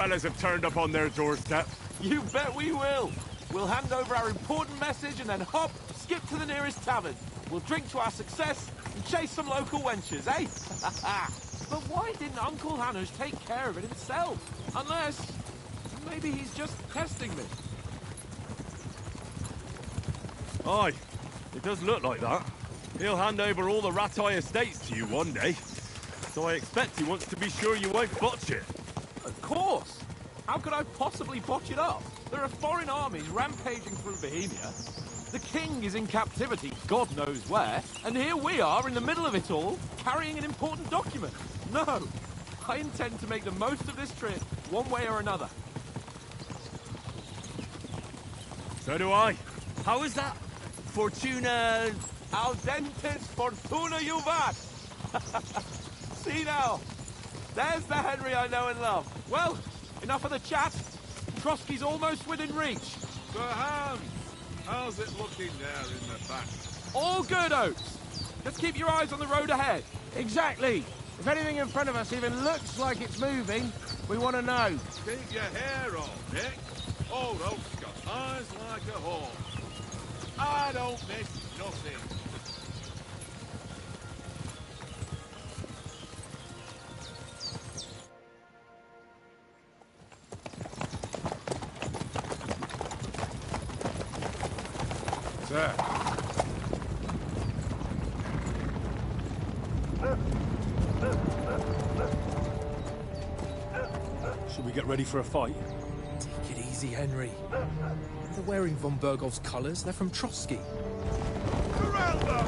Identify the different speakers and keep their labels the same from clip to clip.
Speaker 1: Fellas have turned up on their doorstep.
Speaker 2: You bet we will. We'll hand over our important message and then hop, skip to the nearest tavern. We'll drink to our success and chase some local wenches, eh? But why didn't Uncle Hanush take care of it himself? Unless, maybe he's just testing me.
Speaker 1: Aye, it does look like that. He'll hand over all the Ratai estates to you one day. So I expect he wants to be sure you won't botch it.
Speaker 2: Of course! How could I possibly botch it up? There are foreign armies rampaging through Bohemia. The king is in captivity, God knows where, and here we are in the middle of it all, carrying an important document. No! I intend to make the most of this trip, one way or another.
Speaker 1: So do I. How is that? Fortuna...
Speaker 2: Audentes fortuna juvat! See now? There's the Henry I know and love. Well, enough of the chat. Trotsky's almost within reach.
Speaker 3: Sir Hans, how's it looking there in the back?
Speaker 2: All good, Oates. Just keep your eyes on the road ahead.
Speaker 4: Exactly. If anything in front of us even looks like it's moving, we want to know.
Speaker 3: Keep your hair on, Nick. Old Oak's got eyes like a hawk. I don't miss nothing.
Speaker 1: Sir.
Speaker 5: Should we get ready for a fight?
Speaker 6: Take it easy, Henry. They're wearing von Bergov's colours. They're from Trotsky.
Speaker 3: Around them!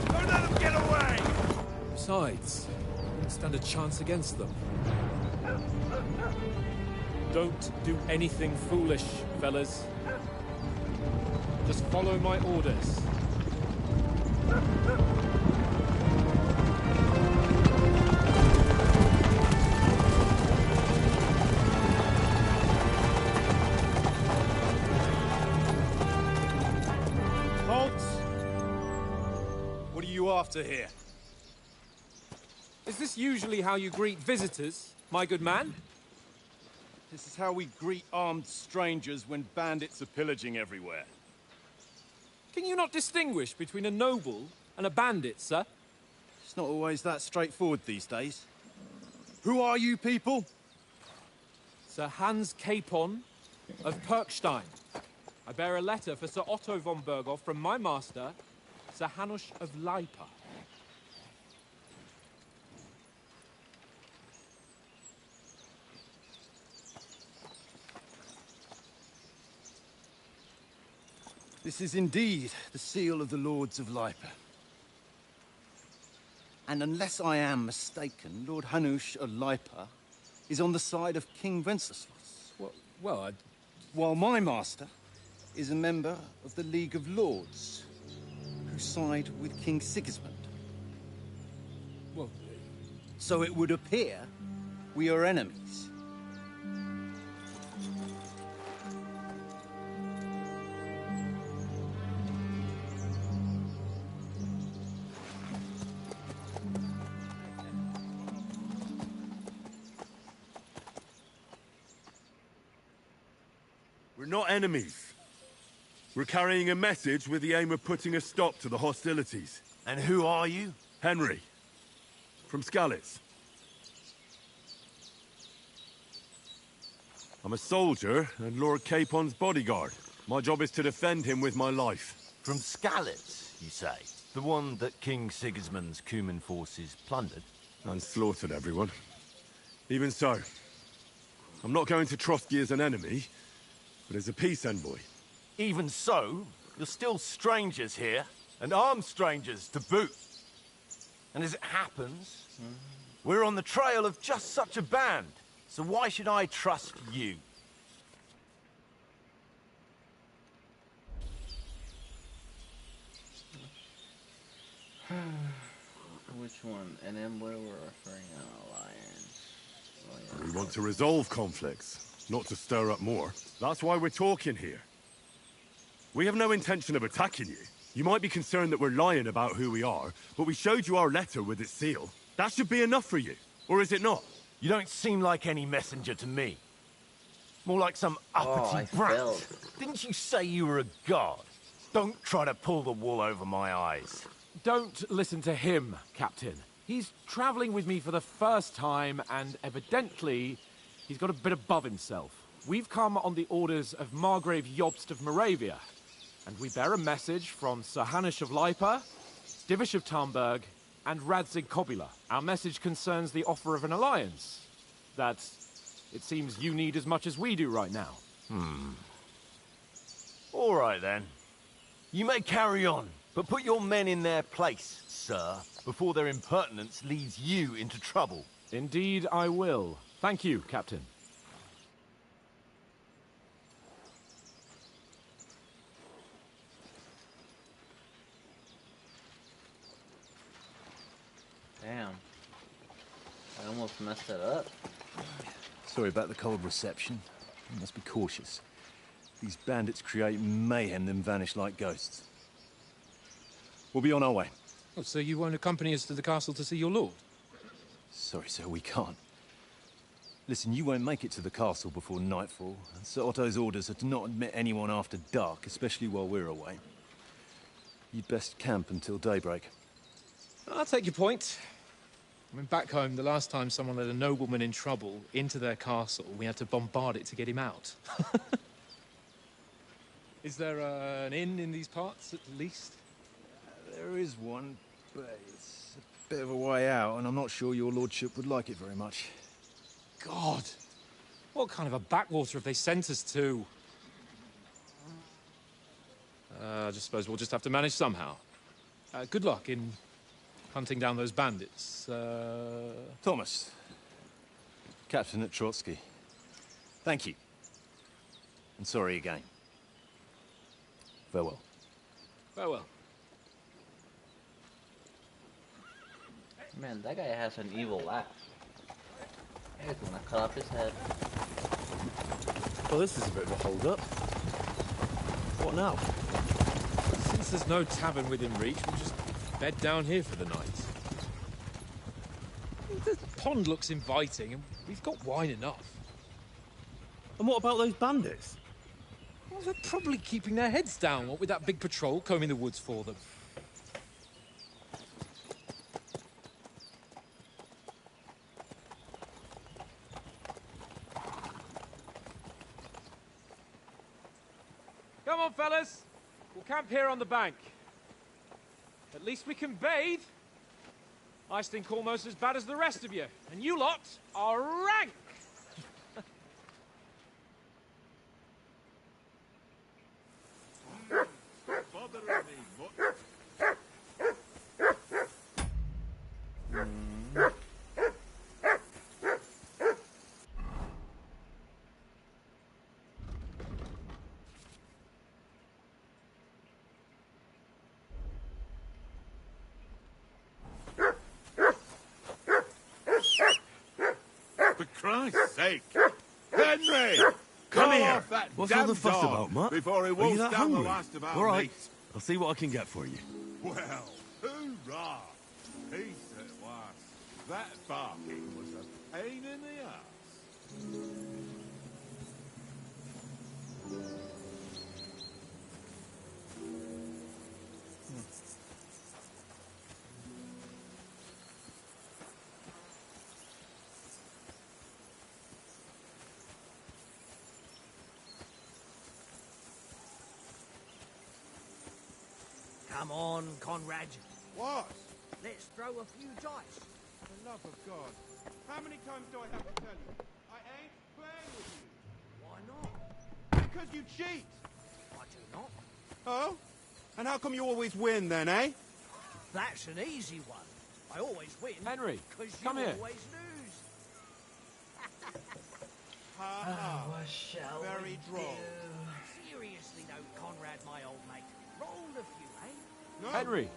Speaker 3: Don't let them get away!
Speaker 6: Besides, we wouldn't stand a chance against them. Don't do anything foolish, fellas. Just follow my orders.
Speaker 5: Halt! What are you after here?
Speaker 6: Is this usually how you greet visitors, my good man?
Speaker 5: This is how we greet armed strangers when bandits are pillaging everywhere.
Speaker 6: Can you not distinguish between a noble and a bandit, sir?
Speaker 5: It's not always that straightforward these days. Who are you people?
Speaker 6: Sir Hans Capon of Perkstein. I bear a letter for Sir Otto von Berghoff from my master, Sir Hanush of Lipa.
Speaker 5: This is indeed the seal of the Lords of Lipa. And unless I am mistaken, Lord Hanush of Lipa is on the side of King Wenceslas.
Speaker 6: Well,
Speaker 5: While my master is a member of the League of Lords, who side with King Sigismund.
Speaker 6: well,
Speaker 5: So it would appear we are enemies.
Speaker 1: We're not enemies. We're carrying a message with the aim of putting a stop to the hostilities.
Speaker 2: And who are you?
Speaker 1: Henry. From Skalitz. I'm a soldier and Lord Capon's bodyguard. My job is to defend him with my life.
Speaker 7: From Skalitz, you say? The one that King Sigismund's Cuman forces plundered?
Speaker 1: And slaughtered everyone. Even so, I'm not going to Trotsky as an enemy, but as a peace envoy.
Speaker 7: Even so, you're still strangers here, and armed strangers to boot. And as it happens, we're on the trail of just such a band, so why should I trust you?
Speaker 8: Which one? An emblem or referring an alliance? Oh, yeah.
Speaker 1: We want to resolve conflicts, not to stir up more. That's why we're talking here. We have no intention of attacking you. You might be concerned that we're lying about who we are, but we showed you our letter with its seal. That should be enough for you, or is it not?
Speaker 7: You don't seem like any messenger to me. More like some uppity
Speaker 8: I
Speaker 7: brat.
Speaker 8: failed.
Speaker 7: Didn't you say you were a god? Don't try to pull the wool over my eyes.
Speaker 2: Don't listen to him, Captain. He's travelling with me for the first time, and evidently, he's got a bit above himself. We've come on the orders of Margrave Jobst of Moravia, and we bear a message from Sir Hanush of Lipa, Divish of Tarnberg, and Radzig Kobula. Our message concerns the offer of an alliance that it seems you need as much as we do right now.
Speaker 7: All right, then. You may carry on, but put your men in their place, sir, before their impertinence leads you into trouble.
Speaker 2: Indeed, I will. Thank you, Captain.
Speaker 8: Damn. I almost messed that up.
Speaker 5: Sorry about the cold reception. You must be cautious. These bandits create mayhem, then vanish like ghosts. We'll be on our way.
Speaker 6: Oh, so you won't accompany us to the castle to see your lord?
Speaker 5: Sorry, sir, we can't. Listen, you won't make it to the castle before nightfall, and Sir Otto's orders are to not admit anyone after dark, especially while we're away. You'd best camp until daybreak.
Speaker 6: I'll take your point. I mean, back home, the last time someone let a nobleman in trouble into their castle, we had to bombard it to get him out. Is there an inn in these parts, at least?
Speaker 5: There is one, but it's a bit of a way out, and I'm not sure your lordship would like it very much.
Speaker 6: God! What kind of a backwater have they sent us to? I just suppose we'll just have to manage somehow. Good luck in hunting down those bandits.
Speaker 5: Thomas, Captain at Trotsky. Thank you. And sorry again. Farewell.
Speaker 6: Farewell.
Speaker 8: Man, that guy has an evil laugh. He's gonna cut off his head.
Speaker 1: Well, this is a bit of a hold-up. What now?
Speaker 6: Since there's no tavern within reach, we'll just bed down here for the night. The pond looks inviting, and we've got wine enough.
Speaker 1: And what about those bandits?
Speaker 6: Well, they're probably keeping their heads down, what with that big patrol combing the woods for them. Come on, fellas. We'll camp here on the bank. At least we can bathe. I stink almost as bad as the rest of you, and you lot are rank!
Speaker 3: Bothering me much. For Christ's sake! Henry!
Speaker 1: Come
Speaker 3: Call
Speaker 1: here!
Speaker 3: off that
Speaker 1: What's all the
Speaker 3: damn
Speaker 1: fuss
Speaker 3: dog
Speaker 1: about, Matt?
Speaker 3: before he
Speaker 1: Are you
Speaker 3: wolfs
Speaker 1: that
Speaker 3: down the
Speaker 1: hungry?
Speaker 3: last of our
Speaker 1: All right,
Speaker 3: meat.
Speaker 1: I'll see what I can get for you.
Speaker 3: Well, hoorah! Peace at last. That barking was a pain in the ass.
Speaker 9: Come on, Conrad.
Speaker 3: What?
Speaker 9: Let's throw a few dice.
Speaker 3: For the love of God. How many times do I have to tell you? I ain't playing with you.
Speaker 9: Why not?
Speaker 3: Because you cheat.
Speaker 9: I do not.
Speaker 3: Oh? And how come you always win then, eh?
Speaker 9: That's an easy one. I always win.
Speaker 2: Henry,
Speaker 9: because you
Speaker 2: come here.
Speaker 9: always lose.
Speaker 3: Ha ha.
Speaker 8: What shall
Speaker 3: Very
Speaker 8: we
Speaker 3: droll.
Speaker 8: do?
Speaker 9: Seriously though, Conrad, my old mate. Roll a few, eh?
Speaker 3: No.
Speaker 2: Henry.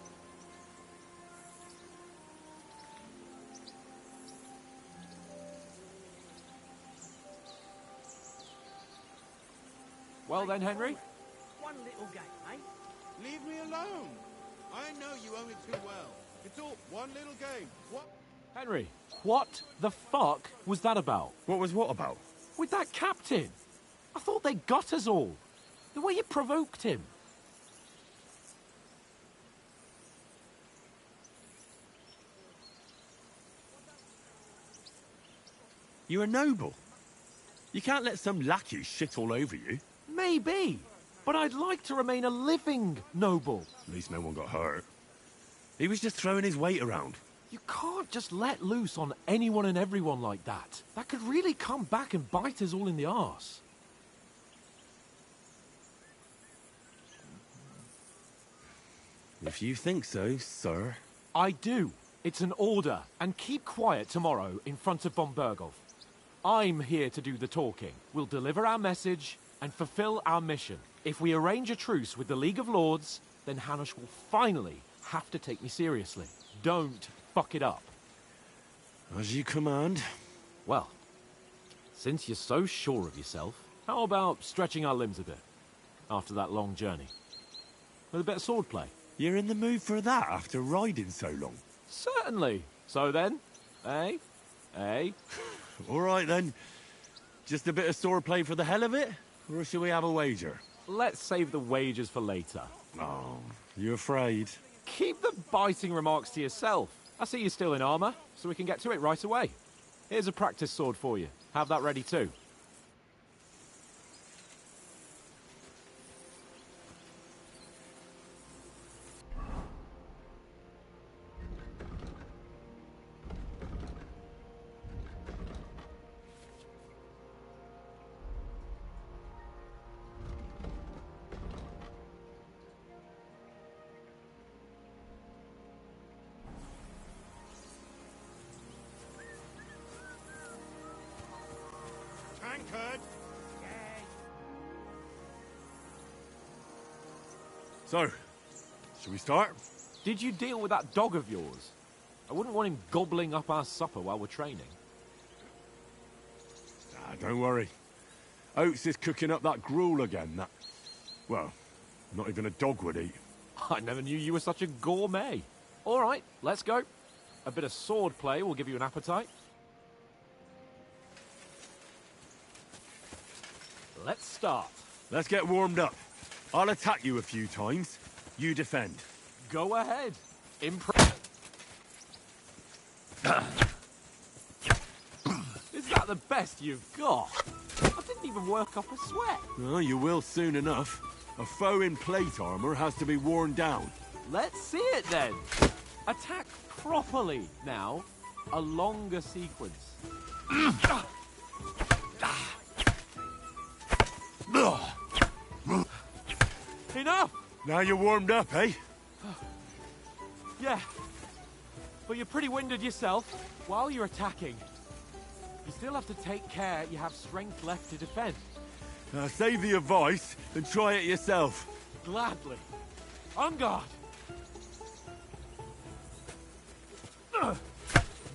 Speaker 2: Well then, Henry.
Speaker 9: One little game, eh?
Speaker 3: Leave me alone. I know you own it too well. It's all one little game. What?
Speaker 2: Henry, what the fuck was that about?
Speaker 1: What was what about?
Speaker 2: With that captain? I thought they got us all. The way you provoked him.
Speaker 1: You're a noble. You can't let some lackey shit all over you.
Speaker 2: Maybe, but I'd like to remain a living noble.
Speaker 1: At least no one got hurt. He was just throwing his weight around.
Speaker 2: You can't just let loose on anyone and everyone like that. That could really come back and bite us all in the arse.
Speaker 1: If you think so, sir.
Speaker 2: I do. It's an order. And keep quiet tomorrow in front of von Berghoff. I'm here to do the talking. We'll deliver our message and fulfill our mission. If we arrange a truce with the League of Lords, then Hanush will finally have to take me seriously. Don't fuck it up.
Speaker 1: As you command.
Speaker 2: Well, since you're so sure of yourself, how about stretching our limbs a bit after that long journey? With a bit of swordplay.
Speaker 1: You're in the mood for that after riding so long?
Speaker 2: Certainly. So then, eh? Eh?
Speaker 1: All right then. Just a bit of swordplay for the hell of it? Or shall we have a wager?
Speaker 2: Let's save the wagers for later.
Speaker 1: Oh, you afraid?
Speaker 2: Keep the biting remarks to yourself. I see you're still in armor, so we can get to it right away. Here's a practice sword for you. Have that ready too.
Speaker 3: Tankard!
Speaker 1: So, shall we start?
Speaker 2: Did you deal with that dog of yours? I wouldn't want him gobbling up our supper while we're training.
Speaker 1: Ah, don't worry. Oates is cooking up that gruel again, that... Well, not even a dog would eat.
Speaker 2: I never knew you were such a gourmet. All right, let's go. A bit of sword play will give you an appetite. Let's start.
Speaker 1: Let's get warmed up. I'll attack you a few times. You defend.
Speaker 2: Go ahead. Impress. Is that the best you've got? I didn't even work up a sweat.
Speaker 1: Oh, you will soon enough. A foe in plate armor has to be worn down.
Speaker 2: Let's see it then. Attack properly now. A longer sequence. Enough!
Speaker 1: Now you're warmed up, eh?
Speaker 2: Yeah. But you're pretty winded yourself while you're attacking. You still have to take care you have strength left to defend.
Speaker 1: Now save the advice and try it yourself.
Speaker 2: Gladly. On guard.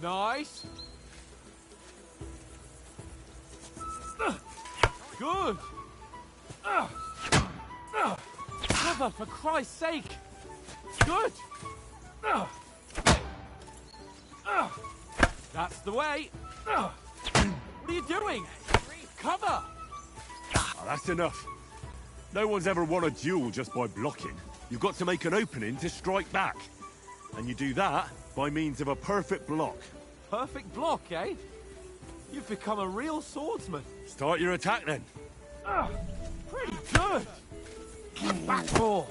Speaker 2: Nice. Good. Cover, for Christ's sake. Good. That's the way. What are you doing? Cover.
Speaker 1: Oh, that's enough. No one's ever won a duel just by blocking. You've got to make an opening to strike back. And you do that by means of a perfect block.
Speaker 2: Perfect block, eh? You've become a real swordsman.
Speaker 1: Start your attack then.
Speaker 2: Pretty good. Back more.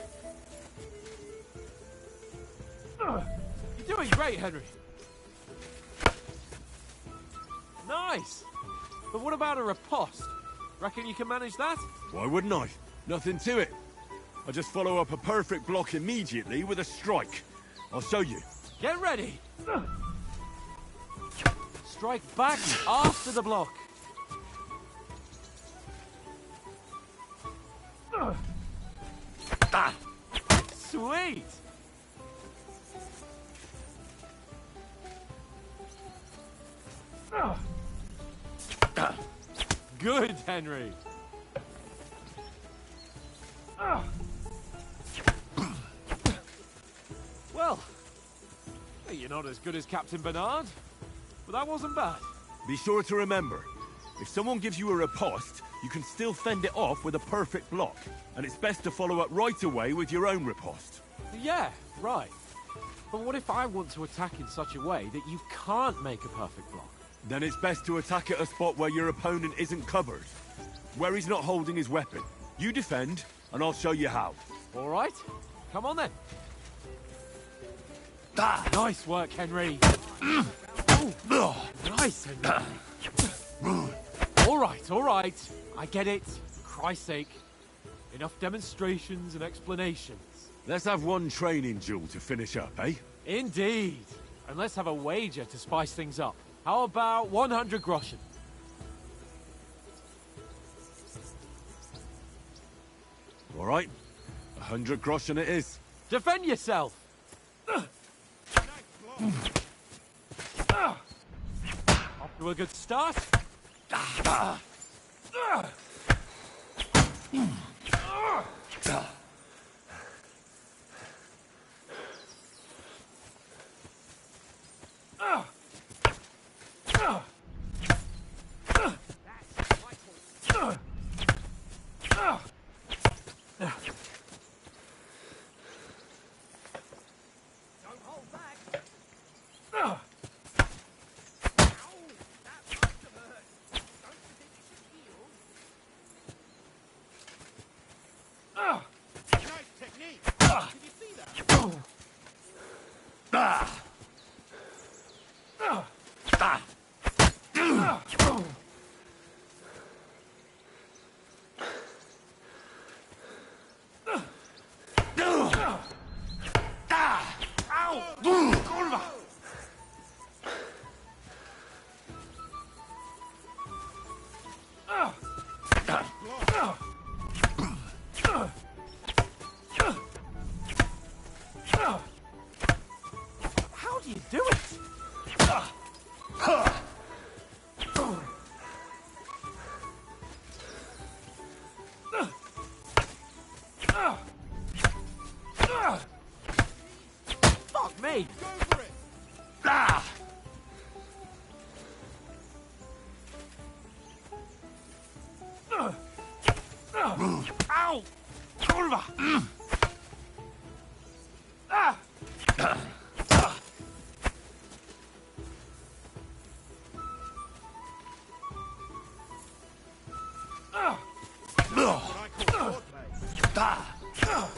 Speaker 2: You're doing great, Henry. Nice. But what about a riposte? Reckon you can manage that?
Speaker 1: Why wouldn't I? Nothing to it. I just follow up a perfect block immediately with a strike. I'll show you.
Speaker 2: Get ready. Strike back after the block. Sweet. Good, Henry. Well, you're not as good as Captain Bernard. but that wasn't bad.
Speaker 1: Be sure to remember, if someone gives you a riposte, you can still fend it off with a perfect block. And it's best to follow up right away with your own riposte.
Speaker 2: Yeah, right. But what if I want to attack in such a way that you can't make a perfect block?
Speaker 1: Then it's best to attack at a spot where your opponent isn't covered. Where he's not holding his weapon. You defend, and I'll show you how.
Speaker 2: All right, come on then. Nice work, Henry. Nice, Henry. All right. I get it. For Christ's sake. Enough demonstrations and explanations.
Speaker 1: Let's have one training duel to finish up, eh?
Speaker 2: Indeed. And let's have a wager to spice things up. How about 100 groschen?
Speaker 1: All right. 100 groschen it is.
Speaker 2: Defend yourself! Off to a good start.
Speaker 9: Don't hold back. Ow! That must have hurt. Don't you think you should heal?
Speaker 3: Nice technique. Did you see that?
Speaker 2: How do you do it? Fuck me!
Speaker 3: Go for it.
Speaker 2: Ow! Kurwa!
Speaker 3: What I call swordplay.
Speaker 2: Ow!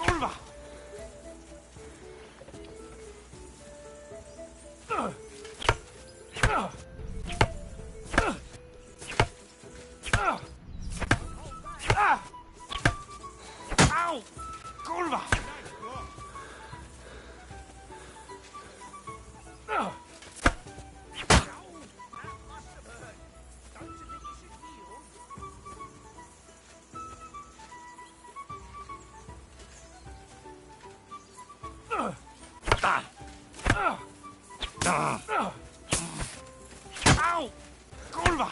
Speaker 2: Kurwa! Ow! Kurwa!
Speaker 9: That must have hurt. Don't you think you should heal?
Speaker 2: Ow! Kurwa!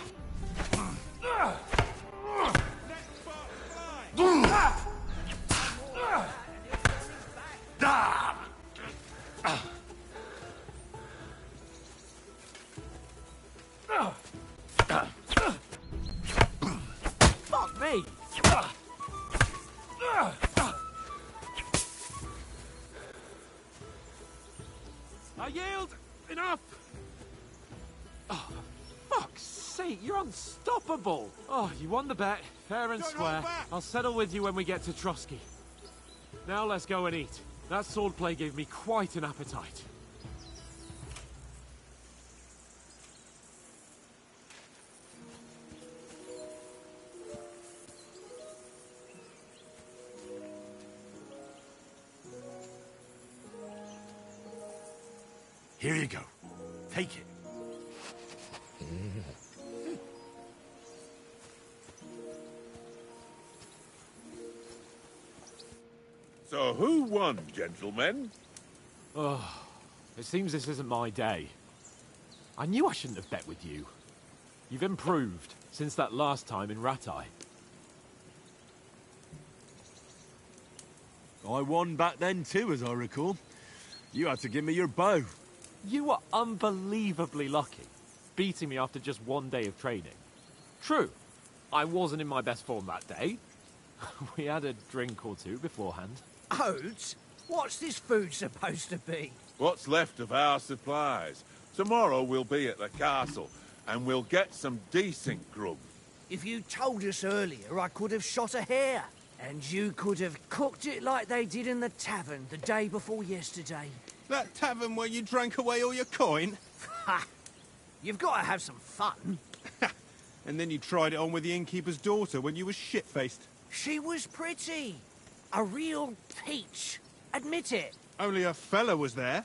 Speaker 2: Fuck me! I yield! Enough! Oh, for fuck's sake, you're unstoppable! Oh, you won the bet, fair and
Speaker 3: Don't
Speaker 2: square.
Speaker 3: hold back.
Speaker 2: I'll settle with you when we get to Trotsky. Now let's go and eat. That swordplay gave me quite an appetite.
Speaker 1: Here you go. Take it.
Speaker 3: So who won, gentlemen?
Speaker 2: Oh, it seems this isn't my day. I knew I shouldn't have bet with you. You've improved since that last time in Ratai.
Speaker 1: I won back then too, as I recall. You had to give me your bow.
Speaker 2: You were unbelievably lucky, beating me after just one day of training. True, I wasn't in my best form that day. We had a drink or two beforehand.
Speaker 9: Oats? What's this food supposed to be?
Speaker 3: What's left of our supplies. Tomorrow we'll be at the castle, and we'll get some decent grub.
Speaker 9: If you told us earlier, I could have shot a hare. And you could have cooked it like they did in the tavern the day before yesterday.
Speaker 4: That tavern where you drank away all your coin?
Speaker 9: Ha! You've got to have some fun.
Speaker 4: And then you tried it on with the innkeeper's daughter when you were shit-faced.
Speaker 9: She was pretty. A real peach. Admit it.
Speaker 4: Only a fella was there.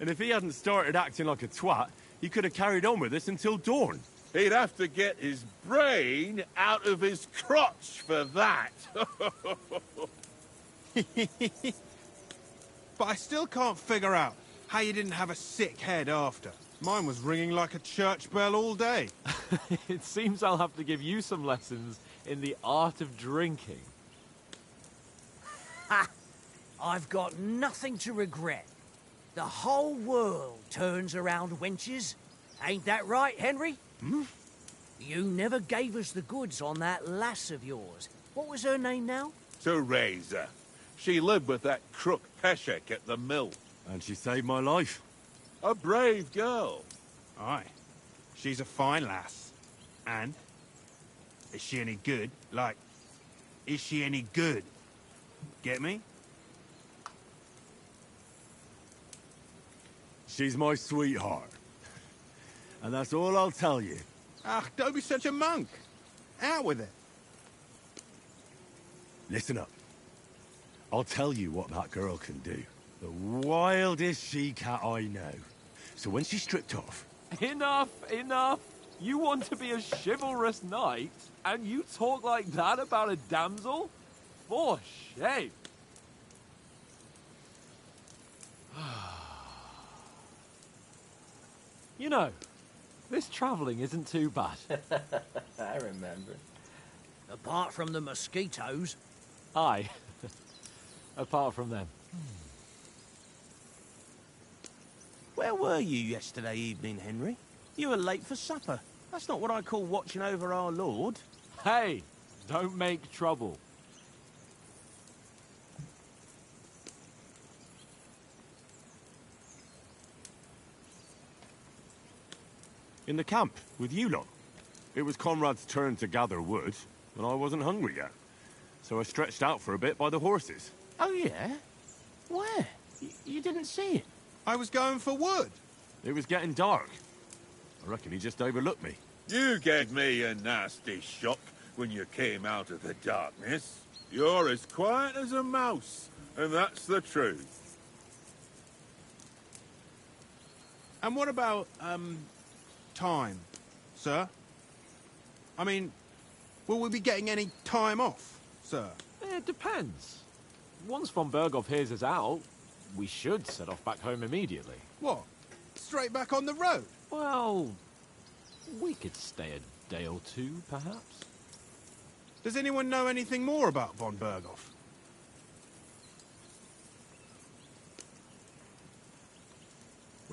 Speaker 1: And if he hadn't started acting like a twat, he could have carried on with us until dawn.
Speaker 3: He'd have to get his brain out of his crotch for that.
Speaker 4: But I still can't figure out how you didn't have a sick head after. Mine was ringing like a church bell all day.
Speaker 2: It seems I'll have to give you some lessons in the art of drinking.
Speaker 9: Ha! I've got nothing to regret. The whole world turns around wenches. Ain't that right, Henry?
Speaker 1: Hmm?
Speaker 9: You never gave us the goods on that lass of yours. What was her name now?
Speaker 3: Teresa. She lived with that crook Peshek at the mill.
Speaker 1: And she saved my life.
Speaker 3: A brave girl.
Speaker 4: Aye. She's a fine lass. And? Is she any good? Like, is she any good? Get me?
Speaker 1: She's my sweetheart. And that's all I'll tell you.
Speaker 4: Ah, don't be such a monk. Out with it.
Speaker 1: Listen up. I'll tell you what that girl can do. The wildest she-cat I know. So when she's stripped off...
Speaker 2: Enough, enough! You want to be a chivalrous knight, and you talk like that about a damsel? For shame! You know, this travelling isn't too bad.
Speaker 8: I remember.
Speaker 9: Apart from the mosquitoes.
Speaker 2: Aye. Apart from them.
Speaker 10: Where were you yesterday evening, Henry? You were late for supper. That's not what I call watching over our lord.
Speaker 2: Hey, don't make trouble.
Speaker 1: In the camp, with you lot. It was Conrad's turn to gather wood, and I wasn't hungry yet. So I stretched out for a bit by the horses.
Speaker 10: Oh, yeah? Where? You didn't see it?
Speaker 4: I was going for wood.
Speaker 1: It was getting dark. I reckon he just overlooked me.
Speaker 3: You gave me a nasty shock when you came out of the darkness. You're as quiet as a mouse, and that's the truth.
Speaker 4: And what about, time, sir? I mean, will we be getting any time off, sir?
Speaker 2: It depends. Once von Berghoff hears us out, we should set off back home immediately.
Speaker 4: What? Straight back on the road?
Speaker 2: Well, we could stay a day or two, perhaps.
Speaker 4: Does anyone know anything more about von Berghoff?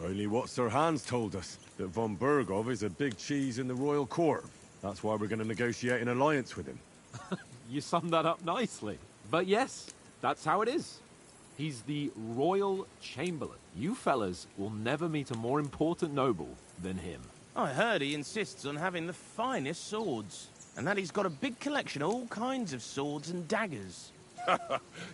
Speaker 1: Only what Sir Hans told us, that von Berghoff is a big cheese in the royal court. That's why we're going to negotiate an alliance with him.
Speaker 2: You summed that up nicely. But yes, that's how it is. He's the Royal Chamberlain. You fellas will never meet a more important noble than him.
Speaker 10: I heard he insists on having the finest swords, and that he's got a big collection of all kinds of swords and daggers.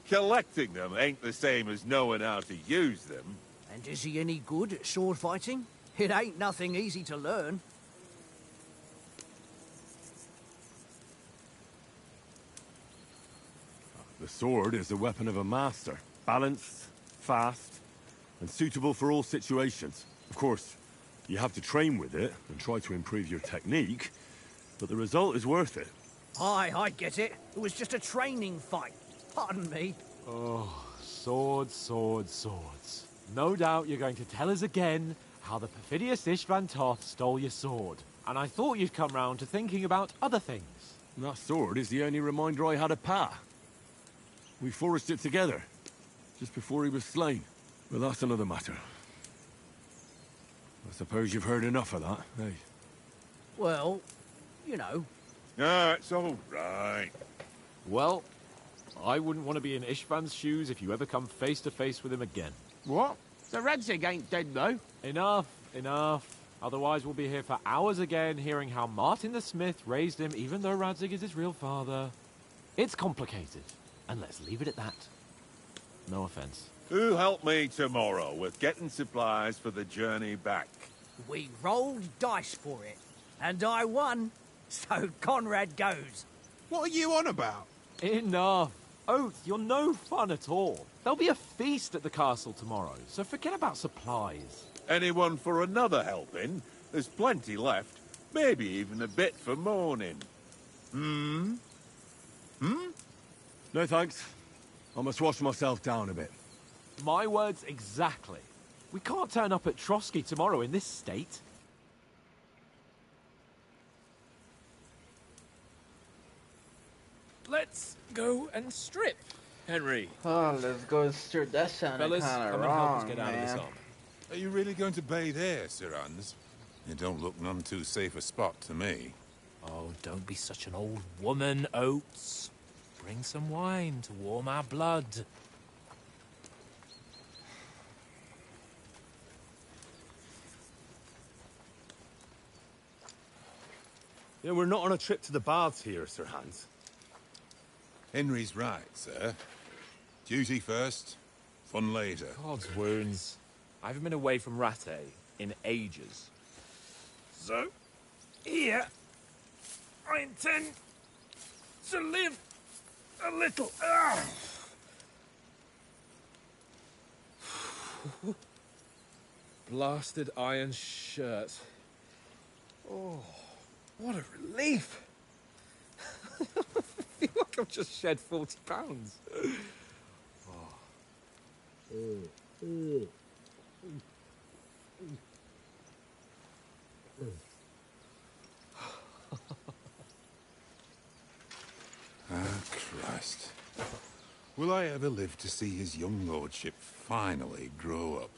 Speaker 3: Collecting them ain't the same as knowing how to use them.
Speaker 9: And is he any good at sword fighting? It ain't nothing easy to learn.
Speaker 1: The sword is the weapon of a master. Balanced, fast, and suitable for all situations. Of course, you have to train with it and try to improve your technique, but the result is worth it.
Speaker 9: Aye, I get it. It was just a training fight. Pardon me.
Speaker 6: Oh, swords, swords, swords. No doubt you're going to tell us again how the perfidious Istvan Toth stole your sword. And I thought you'd come round to thinking about other things.
Speaker 1: And that sword is the only reminder I had of Pa. We forged it together, just before he was slain. But that's another matter. I suppose you've heard enough of that, eh?
Speaker 9: Well, you know.
Speaker 3: Ah, it's all right.
Speaker 6: Well, I wouldn't want to be in Istvan's shoes if you ever come face to face with him again.
Speaker 10: What? So Radzig ain't dead, though?
Speaker 6: Enough, enough. Otherwise we'll be here for hours again hearing how Martin the Smith raised him even though Radzig is his real father. It's complicated, and let's leave it at that. No offense.
Speaker 3: Who help me tomorrow with getting supplies for the journey back?
Speaker 9: We rolled dice for it, and I won. So Conrad goes.
Speaker 4: What are you on about?
Speaker 6: Enough. Oath, you're no fun at all. There'll be a feast at the castle tomorrow, so forget about supplies.
Speaker 3: Anyone for another helping? There's plenty left. Maybe even a bit for morning.
Speaker 1: No thanks. I must wash myself down a bit.
Speaker 6: My words exactly. We can't turn up at Trotsky tomorrow in this state. Let's go and strip, Henry.
Speaker 8: Oh, let's go strip. That sounded
Speaker 6: Fellas,
Speaker 8: kind
Speaker 6: come
Speaker 8: of
Speaker 6: and help us
Speaker 8: wrong,
Speaker 6: get out of this
Speaker 8: man.
Speaker 6: armor.
Speaker 11: Are you really going to bathe here, Sir Hans? It don't look none too safe a spot to me.
Speaker 6: Oh, don't be such an old woman, Oates. Bring some wine to warm our blood.
Speaker 1: Yeah, we're not on a trip to the baths here, Sir Hans.
Speaker 11: Henry's right, sir. Duty first, fun later.
Speaker 6: God's wounds. I haven't been away from Rattay in ages. So, here, I intend to live a little. Blasted iron shirt. Oh, what a relief. I feel like I've just shed 40 pounds.
Speaker 11: Christ. Will I ever live to see his young lordship finally grow up?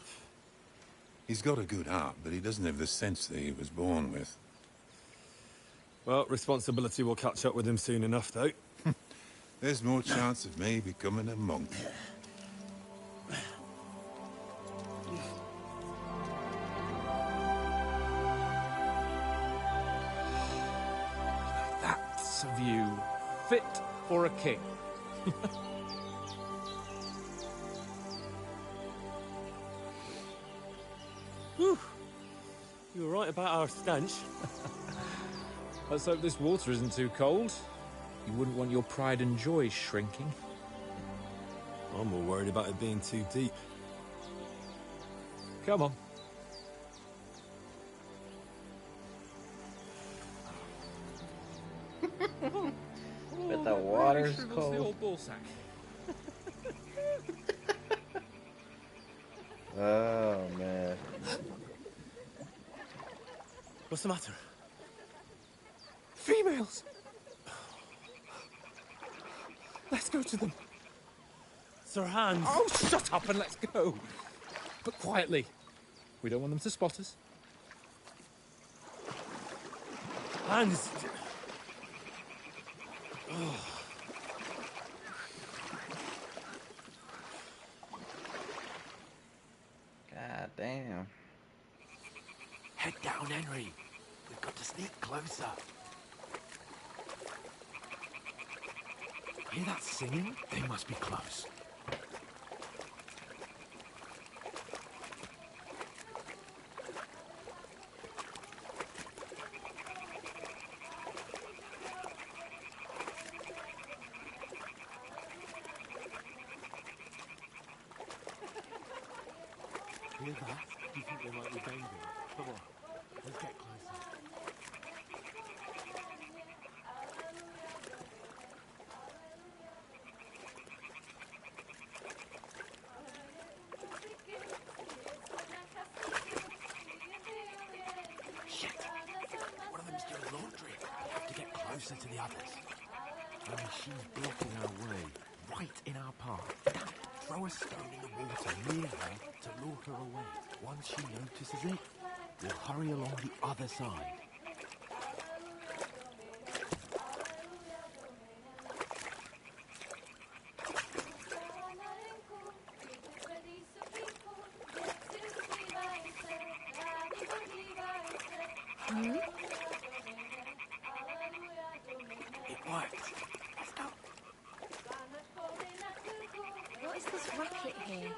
Speaker 11: He's got a good heart, but he doesn't have the sense that he was born with.
Speaker 1: Well, responsibility will catch up with him soon enough, though.
Speaker 11: There's more chance of me becoming a monk.
Speaker 6: That's a view fit for a king.
Speaker 1: Whew. You were right about our stench.
Speaker 6: Let's hope this water isn't too cold. You wouldn't want your pride and joy shrinking.
Speaker 1: I'm more worried about it being too deep.
Speaker 6: Come on.
Speaker 8: But the water's
Speaker 6: The
Speaker 8: cold.
Speaker 6: old ball sack.
Speaker 8: Oh, man.
Speaker 1: What's the matter?
Speaker 6: Females! Let's go to them.
Speaker 1: Sir Hans!
Speaker 6: Oh, shut up and let's go. But quietly. We don't want them to spot us.
Speaker 1: Hans!
Speaker 8: God damn.
Speaker 6: Head down, Henry. We've got to sneak closer. Hear that singing? They must be close. hear that? Do you think they might be banging? Come on, let's get closer. Shit! One of them's doing laundry. We have to get closer to the others. I mean, she's blocking our way, right in our path. Damn it. Throw a stone in the water near her to lure her away. Once she notices it, we'll hurry along the other side. It worked. Let's go.
Speaker 12: What is this racket here?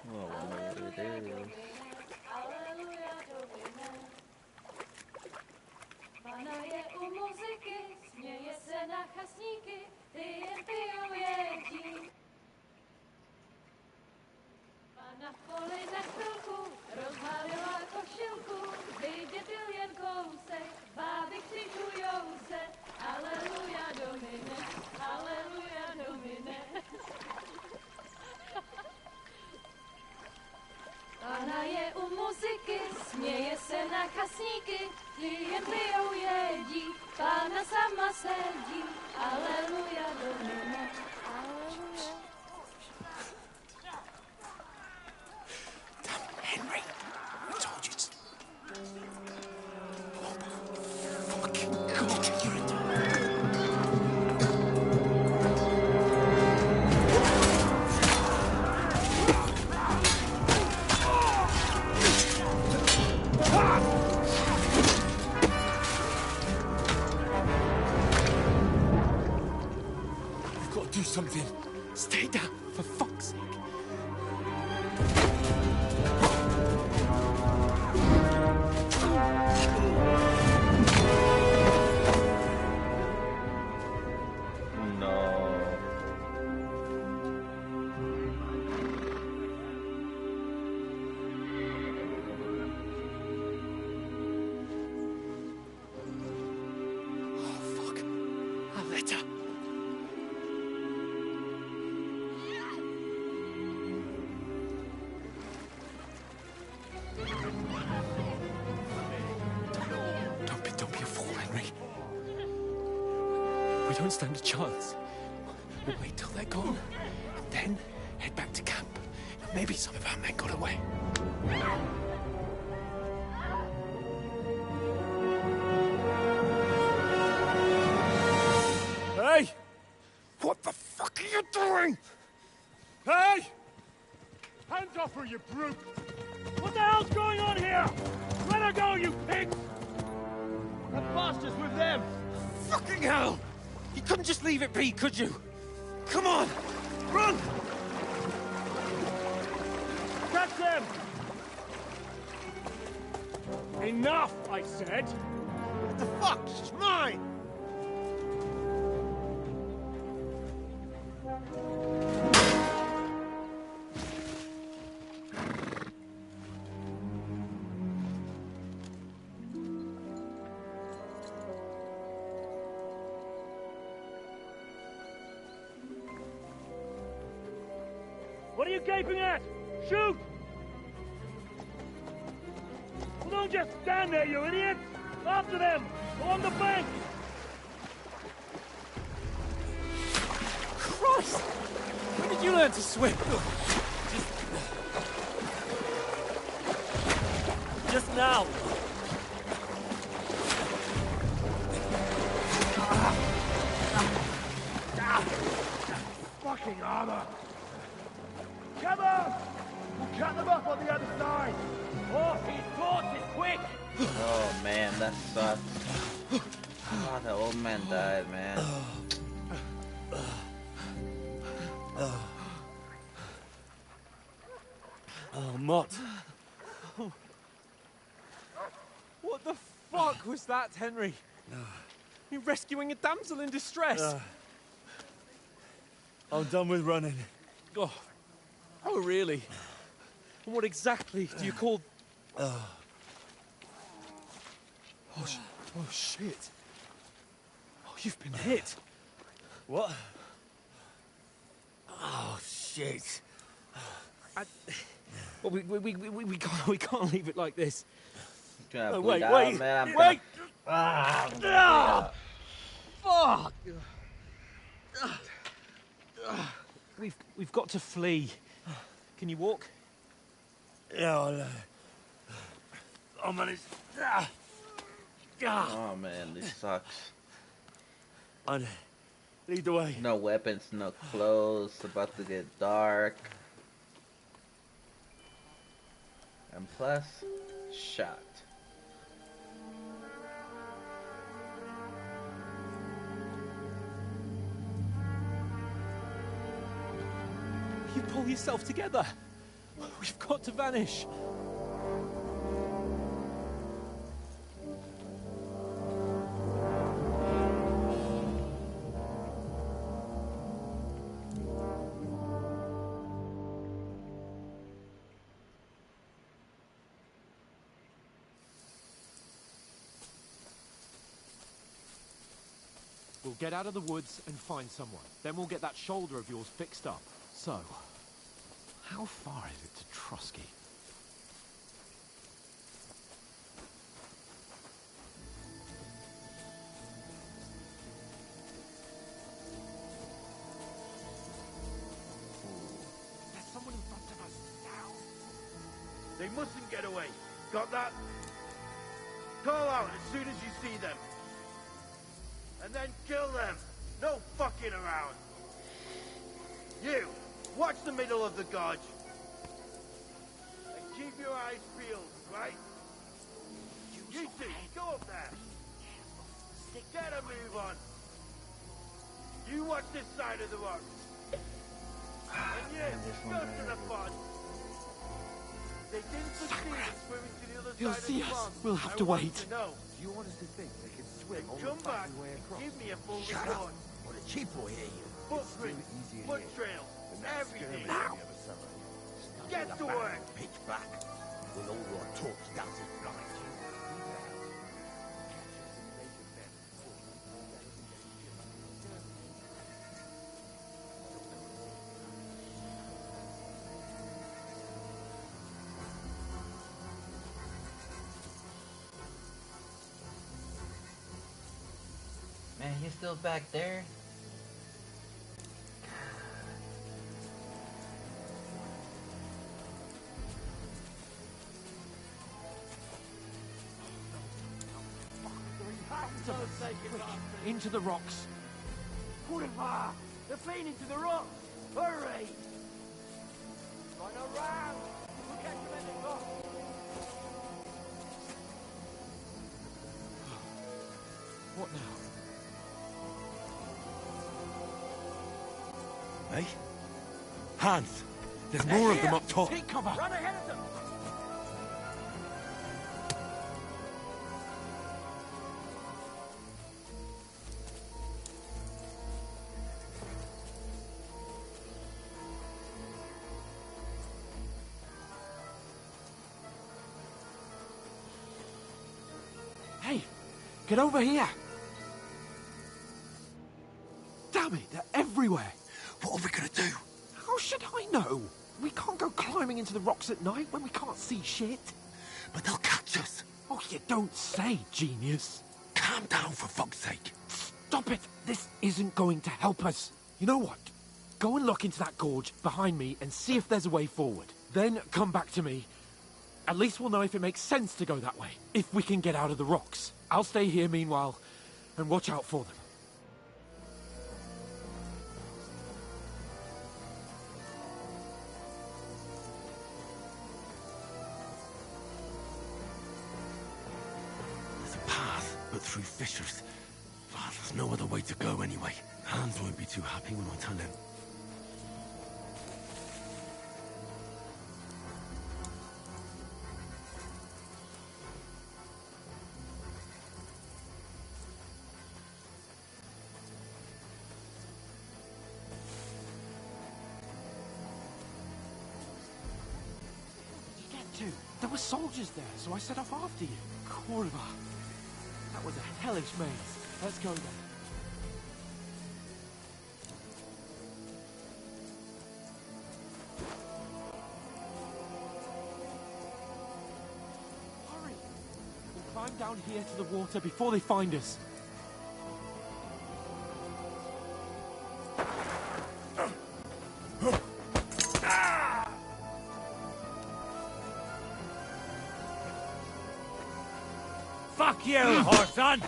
Speaker 8: Oh, I wonder what it is.
Speaker 13: Pana je u muzyky, směje se na chasníky, ty jen pijou jedí. Pana v poli na chvilku rozhálila košilku, vidět byl jen kousek, báby křižujou se, aleluja domine, aleluja domine. Pana je u muziky, směje se na chasníky, ty jen pijou jedí, Pána sama sedí, aleluja domine, aleluja.
Speaker 6: Damn, Henry! I told you to... Oh, fucking God, you're a dog. Do something. Stay down, for fuck's sake.
Speaker 8: No.
Speaker 6: Oh, fuck. A letter. Don't be a fool, Henry. We don't stand a chance. We'll wait till they're gone, and then head back to camp. Maybe some of our men got away. Hey! What the fuck are you doing? Hey! Hands off her, you brute! What the hell's going on here? Let her go, you pigs! That bastard's with them! Fucking hell! You couldn't just leave it be, could you? Come on! Run! Catch them! Enough, I said! What the fuck? She's mine! What are you gaping at? Shoot! Well, don't just stand there, you idiots! After them! Along the bank! Christ! When did you learn to swim? Just now. Fucking armor! Come on! We'll cut them up on the other side! Oh, he's tortured, quick!
Speaker 8: Oh man, that sucks. Oh, the old man died, man.
Speaker 6: Oh, Mott. What the fuck was that, Henry? You're rescuing a damsel in distress.
Speaker 14: I'm done with running.
Speaker 6: Oh, really? And what exactly do you call... Oh, shit. Oh, you've been hit.
Speaker 14: What? Oh, shit.
Speaker 6: Well, we can't leave it like this.
Speaker 8: Trying to
Speaker 6: Wait.
Speaker 8: bleed out, man. I'm
Speaker 6: Wait!
Speaker 8: Fuck!
Speaker 6: We've got to flee. Can you walk?
Speaker 14: Yeah, I'll manage.
Speaker 8: Oh man, this sucks.
Speaker 14: Lead the way.
Speaker 8: No weapons, no clothes, about to get dark. And plus, shot.
Speaker 6: You pull yourself together. We've got to vanish. We'll get out of the woods and find someone. Then we'll get that shoulder of yours fixed up. So, how far is it to Trusky?
Speaker 3: There's someone in front of us now. They mustn't get away. Got that? Call out as soon as you see them. And then kill them. No fucking around. You, watch the middle of the gorge. And keep your eyes peeled, right? You two, go up there. Get a move on. You watch this side of the rock. And you, go to the pond. They didn't succeed in swimming to the other
Speaker 6: He'll
Speaker 3: side of
Speaker 6: see
Speaker 3: the
Speaker 6: us.
Speaker 3: pond.
Speaker 6: We'll have
Speaker 3: I
Speaker 6: to
Speaker 3: want
Speaker 6: wait.
Speaker 3: to know. Do you honestly think they can swim all the
Speaker 15: back
Speaker 3: fucking way across?
Speaker 15: Give me a full
Speaker 3: Shut
Speaker 15: report.
Speaker 3: up.
Speaker 15: What a cheap boy here, you.
Speaker 3: Footprints, foot trails, everything.
Speaker 15: Now!
Speaker 3: Get to work.
Speaker 15: Pitch back. With all your talks doesn't blind you.
Speaker 8: Man, he's still back there.
Speaker 6: Into the rocks.
Speaker 9: Kurwa! They're fleeing into the rocks! Hurry! Run around! We'll catch them in the rocks!
Speaker 6: What now?
Speaker 1: Hey? Hans! There's more of them up top!
Speaker 6: Take cover!
Speaker 9: Run ahead of them!
Speaker 6: Hey! Get over here! Damn it, they're everywhere!
Speaker 15: What are we gonna do?
Speaker 6: How should I know? We can't go climbing into the rocks at night when we can't see shit.
Speaker 15: But they'll catch us.
Speaker 6: Oh, you don't say, genius.
Speaker 15: Calm down, for fuck's sake.
Speaker 6: Stop it! This isn't going to help us. You know what? Go and look into that gorge behind me and see if there's a way forward. Then come back to me. At least we'll know if it makes sense to go that way. If we can get out of the rocks. I'll stay here meanwhile and watch out for them.
Speaker 15: There's a path, but through fissures. Ah, there's no other way to go anyway. Hans won't be too happy when I tell him.
Speaker 6: to. There were soldiers there, so I set off after you. Kurva. That was a hellish maze. Let's go then. Hurry! We'll climb down here to the water before they find us.
Speaker 3: Fuck you, Horson!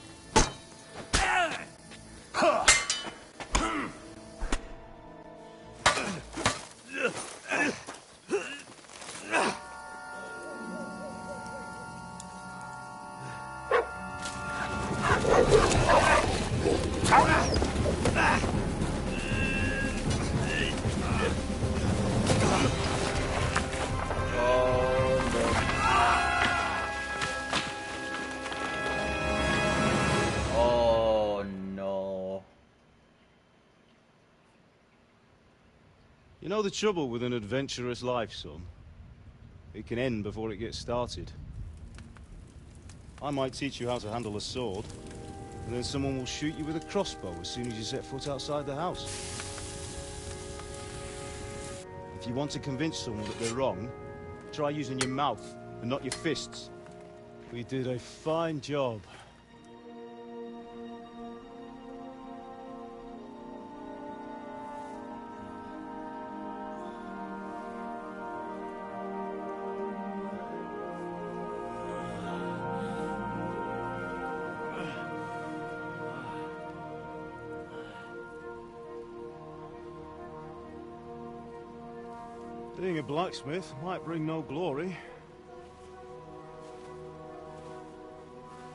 Speaker 16: You know the trouble with an adventurous life, son? It can end before it gets started. I might teach you how to handle a sword, and then someone will shoot you with a crossbow as soon as you set foot outside the house. If you want to convince someone that they're wrong, try using your mouth and not your fists. We did a fine job. Being a blacksmith might bring no glory,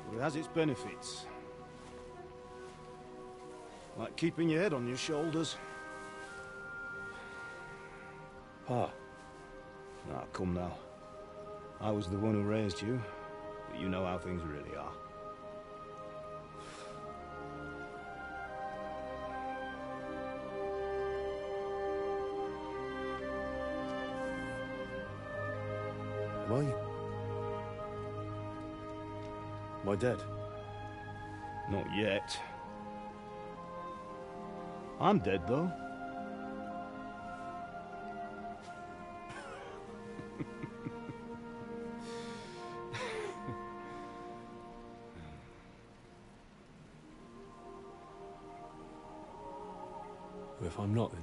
Speaker 16: but it has its benefits. Like keeping your head on your shoulders. Pa. Ah, come now. I was the one who raised you, but you know how things really are. Am I? Am I dead? Not yet. I'm dead, though. If I'm not,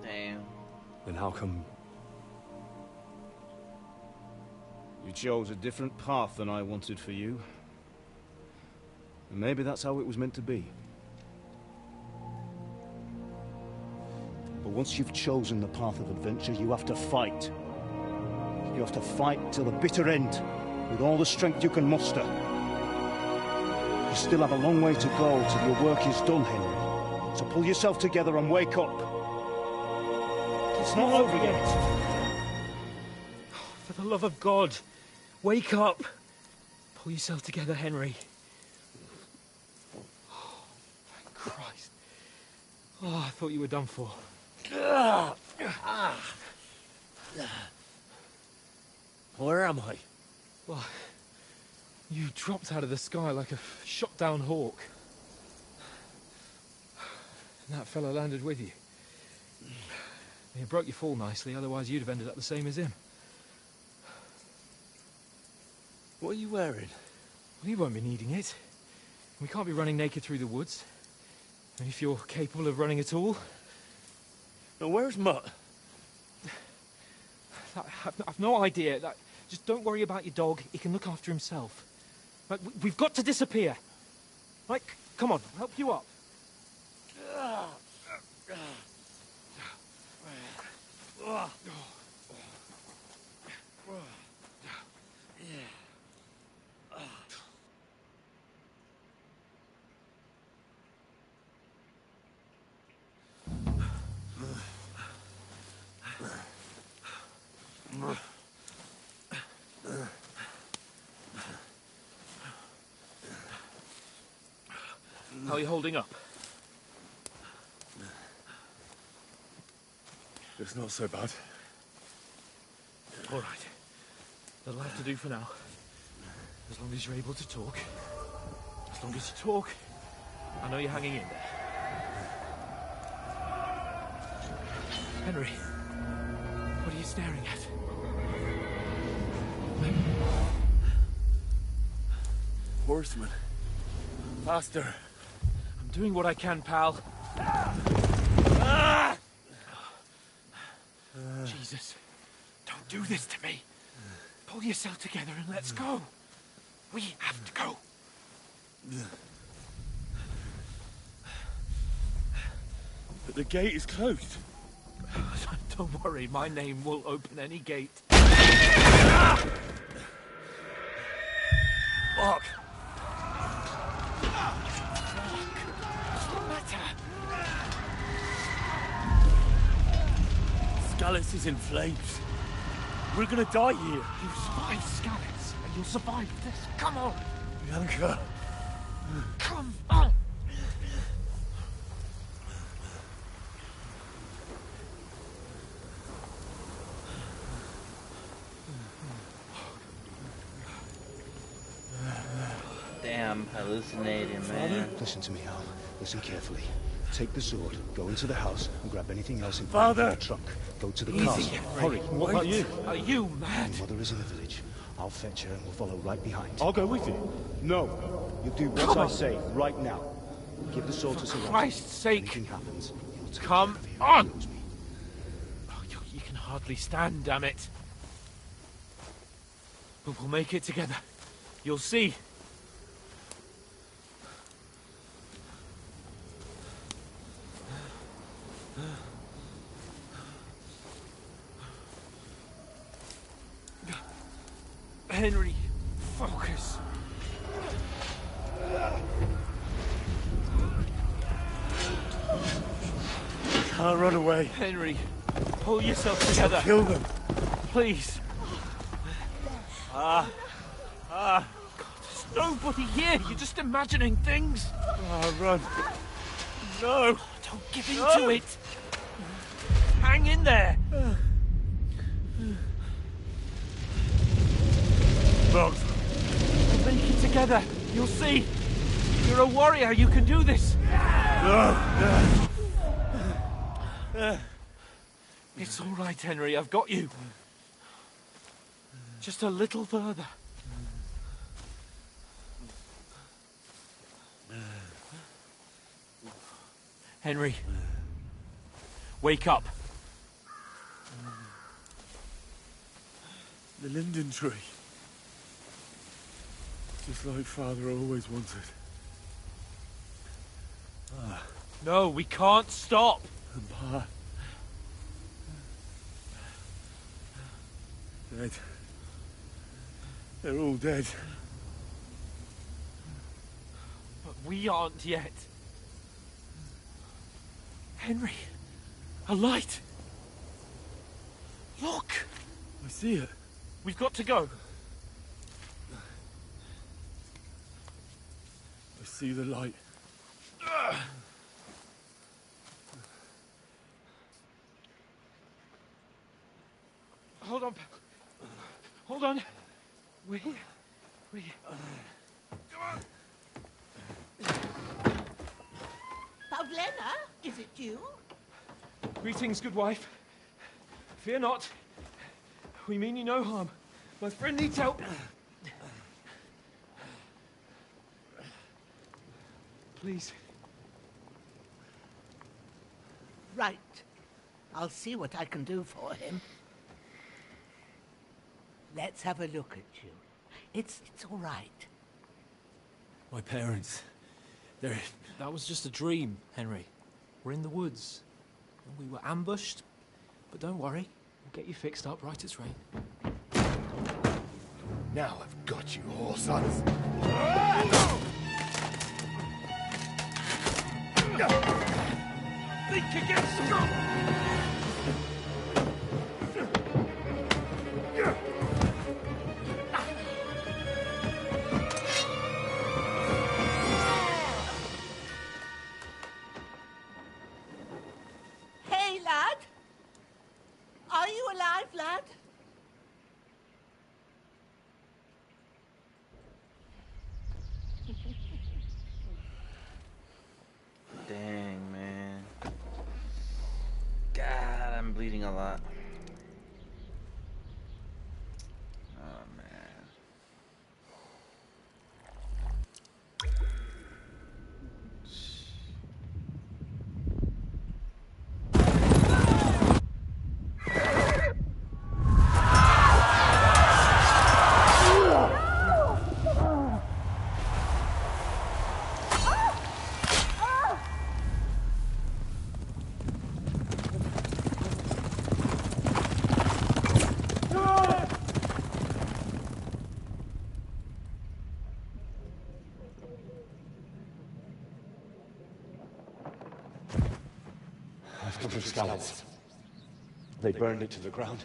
Speaker 8: Damn.
Speaker 16: Then how come... You chose a different path than I wanted for you. And maybe that's how it was meant to be. But once you've chosen the path of adventure, you have to fight. You have to fight till the bitter end, with all the strength you can muster. You still have a long way to go till your work is done, Henry. So pull yourself together and wake up. It's not over yet.
Speaker 6: For the love of God, wake up! Pull yourself together, Henry. Oh, thank Christ. Oh, I thought you were done for.
Speaker 14: Where am I?
Speaker 6: Well, you dropped out of the sky like a shot-down hawk. And that fella landed with you. He broke your fall nicely, otherwise you'd have ended up the same as him.
Speaker 14: What are you wearing?
Speaker 6: Well, you won't be needing it. We can't be running naked through the woods. And if you're capable of running at all...
Speaker 14: Now, where's Mutt?
Speaker 6: I've no idea. Just don't worry about your dog. He can look after himself. Like, we've got to disappear. Right, come on, I'll help you up. How are you holding up?
Speaker 14: It's not so bad.
Speaker 6: All right. That'll have to do for now. As long as you're able to talk. As long as you talk, I know you're hanging in there. Henry, what are you staring at?
Speaker 14: Horseman. Faster.
Speaker 6: I'm doing what I can, pal. Jesus, don't do this to me. Pull yourself together and let's go. We have to go.
Speaker 14: But the gate is closed.
Speaker 6: Don't worry, my name will open any gate.
Speaker 14: Fuck.
Speaker 6: What's the matter?
Speaker 14: Scallis is in flames. We're gonna die here.
Speaker 6: You survived Scallis, and you'll survive this. Come on.
Speaker 14: Bianca.
Speaker 6: Come on.
Speaker 8: Damn, hallucinating, man.
Speaker 16: Listen to me, Al. Listen carefully. Take the sword, go into the house, and grab anything else in
Speaker 14: Father!
Speaker 16: the trunk. Go to the
Speaker 6: Easy,
Speaker 16: castle.
Speaker 6: Henry.
Speaker 16: Hurry.
Speaker 14: What about you?
Speaker 6: Are you mad?
Speaker 16: Your mother is in the village. I'll fetch her and we'll follow right behind.
Speaker 14: I'll go with you.
Speaker 16: No. You do what I say right now. Give the sword to
Speaker 6: For
Speaker 16: someone.
Speaker 6: Christ's sake.
Speaker 16: Anything happens, he'll take
Speaker 6: Come
Speaker 16: care of you.
Speaker 6: on.
Speaker 16: He knows me.
Speaker 6: Oh, you can hardly stand, damn it. But we'll make it together. You'll see. Henry, focus.
Speaker 14: Can't run away.
Speaker 6: Henry, pull yourself together.
Speaker 14: Kill them.
Speaker 6: Please. God, there's nobody here. You're just imagining things.
Speaker 14: Run. No.
Speaker 6: Don't give in to it. Hang in there.
Speaker 14: Box.
Speaker 6: We'll make it together. You'll see. You're a warrior. You can do this. It's all right, Henry. I've got you. Just a little further. Henry. Wake up.
Speaker 14: The linden tree. Just like Father always wanted.
Speaker 6: No, we can't stop.
Speaker 14: And Pa. Dead. They're all dead.
Speaker 6: But we aren't yet. Henry, a light. Look.
Speaker 14: I see it.
Speaker 6: We've got to go.
Speaker 14: I see the light.
Speaker 6: Hold on. Hold on. We.
Speaker 17: Paulina, is it you?
Speaker 6: Greetings, good wife. Fear not. We mean you no harm. My friend needs help. Please.
Speaker 17: Right. I'll see what I can do for him. Let's have a look at you. It's all right.
Speaker 14: My parents. They're...
Speaker 6: That was just a dream, Henry. We're in the woods. We were ambushed. But don't worry. We'll get you fixed up right as rain.
Speaker 15: Now I've got you, whore sons.
Speaker 6: Think against strong!
Speaker 17: Hey, lad. Are you alive, lad?
Speaker 8: that. Oh man.
Speaker 14: I've come from Scallops. They burned it to the ground.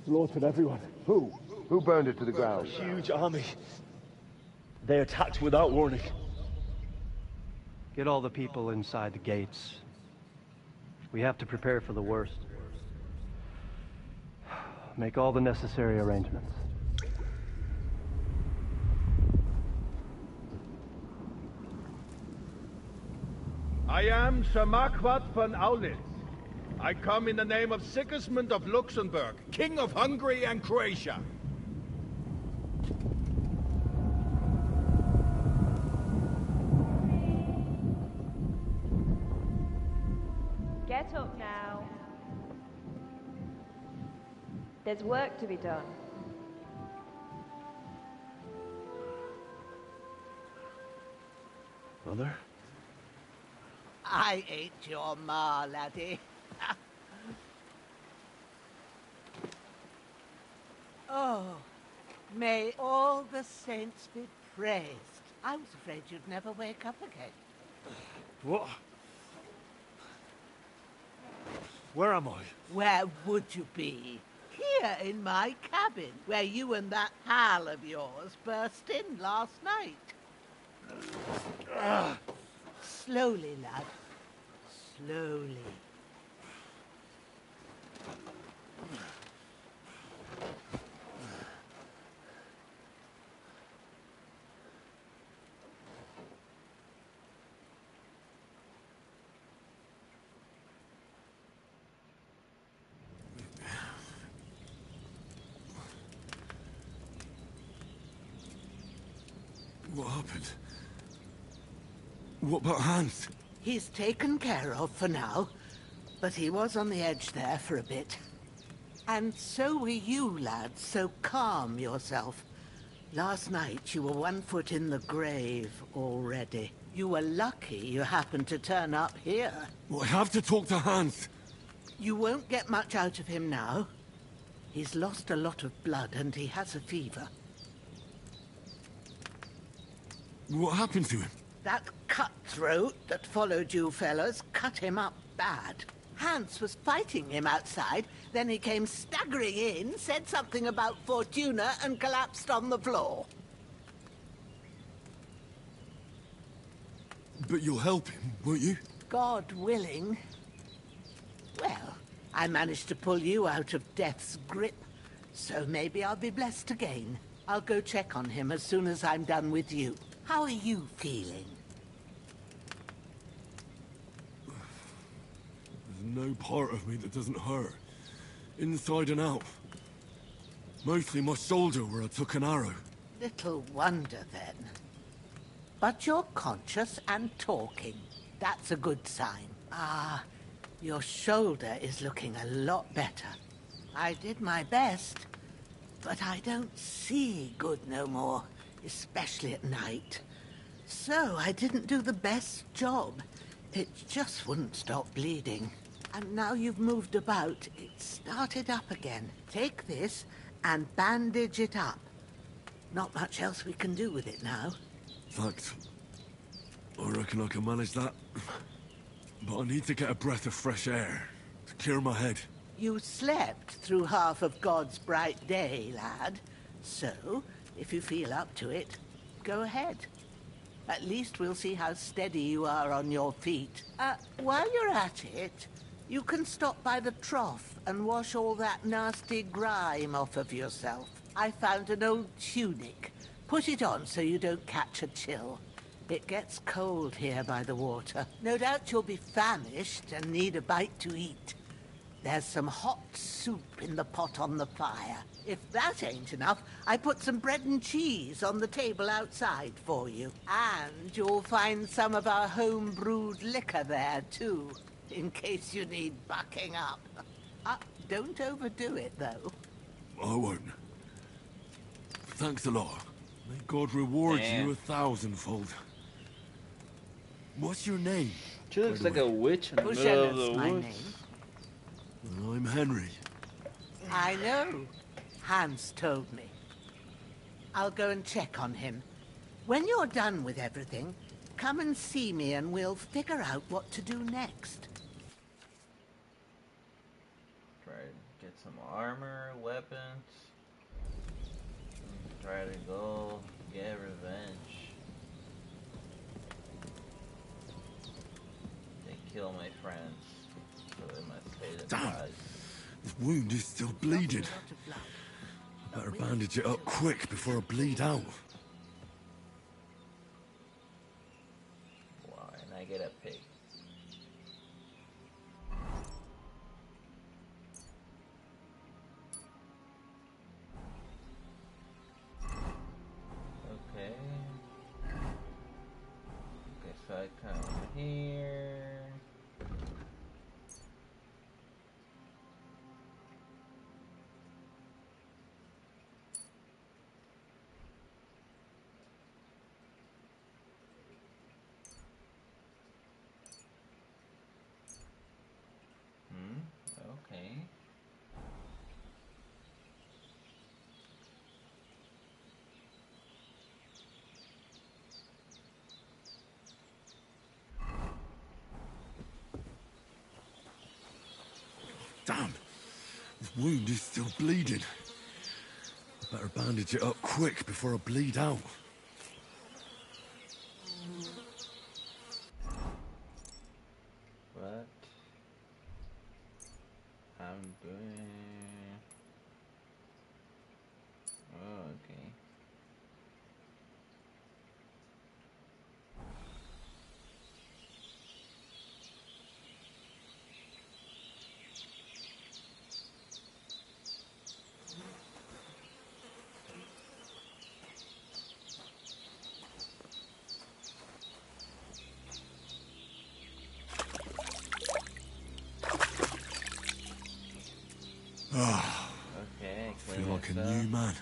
Speaker 14: Slaughtered everyone. Who?
Speaker 18: Who burned it to the ground?
Speaker 14: A huge army. They attacked without warning.
Speaker 19: Get all the people inside the gates. We have to prepare for the worst. Make all the necessary arrangements.
Speaker 3: I am Sir Marquardt von Aulitz. I come in the name of Sigismund of Luxembourg, King of Hungary and Croatia.
Speaker 20: Get up now. There's work to be done.
Speaker 14: Mother?
Speaker 17: I ain't your ma, laddie. Oh, may all the saints be praised. I was afraid you'd never wake up again.
Speaker 14: What? Where am I?
Speaker 17: Where would you be? Here in my cabin, where you and that pal of yours burst in last night. Slowly, lad. Slowly.
Speaker 15: What happened? What about Hans?
Speaker 17: He's taken care of for now, but he was on the edge there for a bit. And so were you, lad, so calm yourself. Last night you were 1 foot in the grave already. You were lucky you happened to turn up here.
Speaker 15: Well, I have to talk to Hans.
Speaker 17: You won't get much out of him now. He's lost a lot of blood and he has a fever.
Speaker 15: What happened to him?
Speaker 17: That cutthroat that followed you fellas cut him up bad. Hans was fighting him outside, then he came staggering in, said something about Fortuna, and collapsed on the floor.
Speaker 15: But you'll help him, won't you?
Speaker 17: God willing. Well, I managed to pull you out of death's grip, so maybe I'll be blessed again. I'll go check on him as soon as I'm done with you. How are you feeling?
Speaker 15: There's no part of me that doesn't hurt. Inside and out. Mostly my shoulder where I took an arrow.
Speaker 17: Little wonder, then. But you're conscious and talking. That's a good sign. Ah, your shoulder is looking a lot better. I did my best, but I don't see good no more, especially at night. So I didn't do the best job. It just wouldn't stop bleeding. And now you've moved about, it started up again. Take this and bandage it up. Not much else we can do with it now.
Speaker 15: Thanks. I reckon I can manage that. But I need to get a breath of fresh air to clear my head.
Speaker 17: You slept through half of God's bright day, lad. So, if you feel up to it, go ahead. At least we'll see how steady you are on your feet. While you're at it, you can stop by the trough and wash all that nasty grime off of yourself. I found an old tunic. Put it on so you don't catch a chill. It gets cold here by the water. No doubt you'll be famished and need a bite to eat. There's some hot soup in the pot on the fire. If that ain't enough, I put some bread and cheese on the table outside for you. And you'll find some of our home-brewed liquor there, too, in case you need bucking up. Don't overdo it, though.
Speaker 15: I won't. Thanks a lot. May God reward you 1,000-fold. What's your name?
Speaker 8: She looks like a witch in the middle of the
Speaker 17: my
Speaker 8: woods.
Speaker 17: name.
Speaker 15: Well, I'm Henry.
Speaker 17: I know. Hans told me. I'll go and check on him. When you're done with everything, come and see me and we'll figure out what to do next.
Speaker 8: Try to get some armor, weapons. Try to go get revenge. They kill my friends, so they must pay the price.
Speaker 15: This wound is still bleeding. I better bandage it up quick before I bleed out.
Speaker 8: Why? And I get a pig. Okay. Okay, so I come here. Okay.
Speaker 15: Damn! This wound is still bleeding. I better bandage it up quick before I bleed out.
Speaker 8: What I'm doing. Oh, okay. Okay,
Speaker 15: I feel like a new man.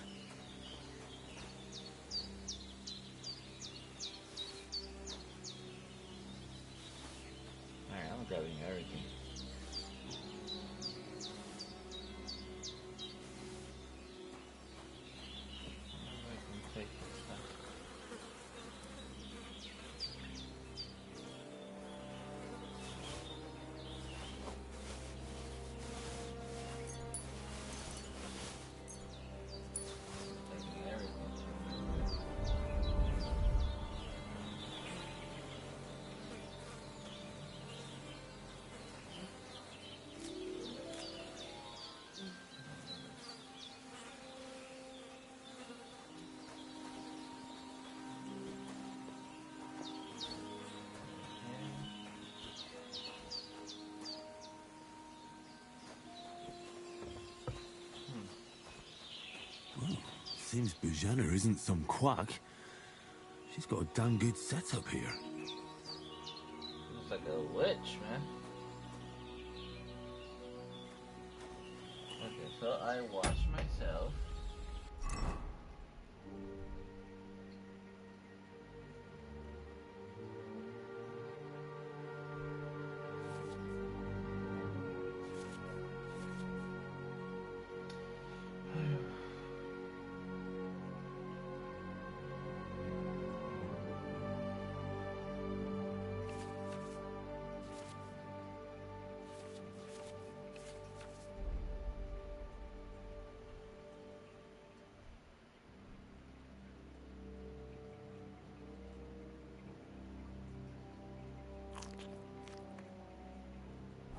Speaker 8: Alright, I'm grabbing everything. I can take this stuff. Taking everything.
Speaker 15: Well, seems Bujana isn't some quack. She's got a damn good setup here.
Speaker 8: Looks like a witch, man. Okay, so I wash myself.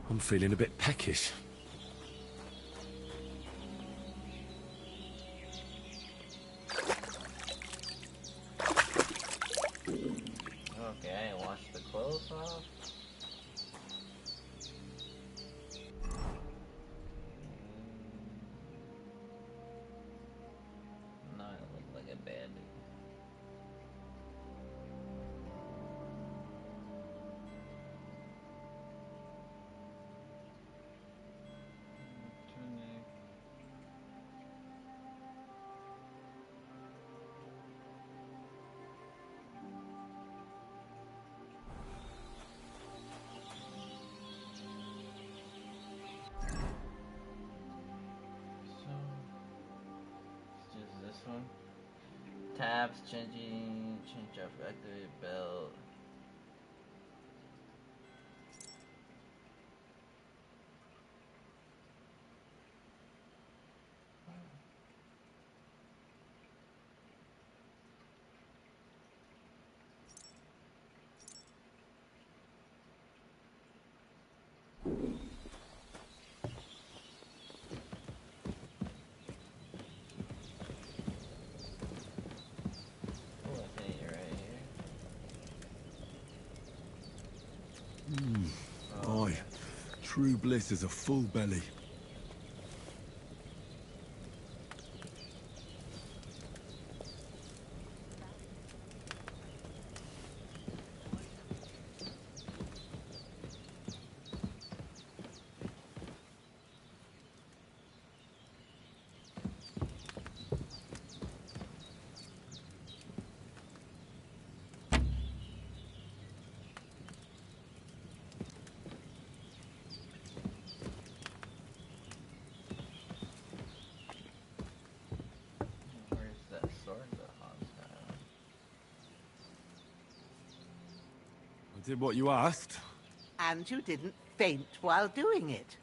Speaker 15: I'm feeling a bit peckish.
Speaker 8: Okay, wash the clothes off. tabs, change of activate belt.
Speaker 15: Aye. True bliss is a full belly.
Speaker 8: Where's that sword that Hans had?
Speaker 1: I did what you asked.
Speaker 17: And you didn't faint while doing it.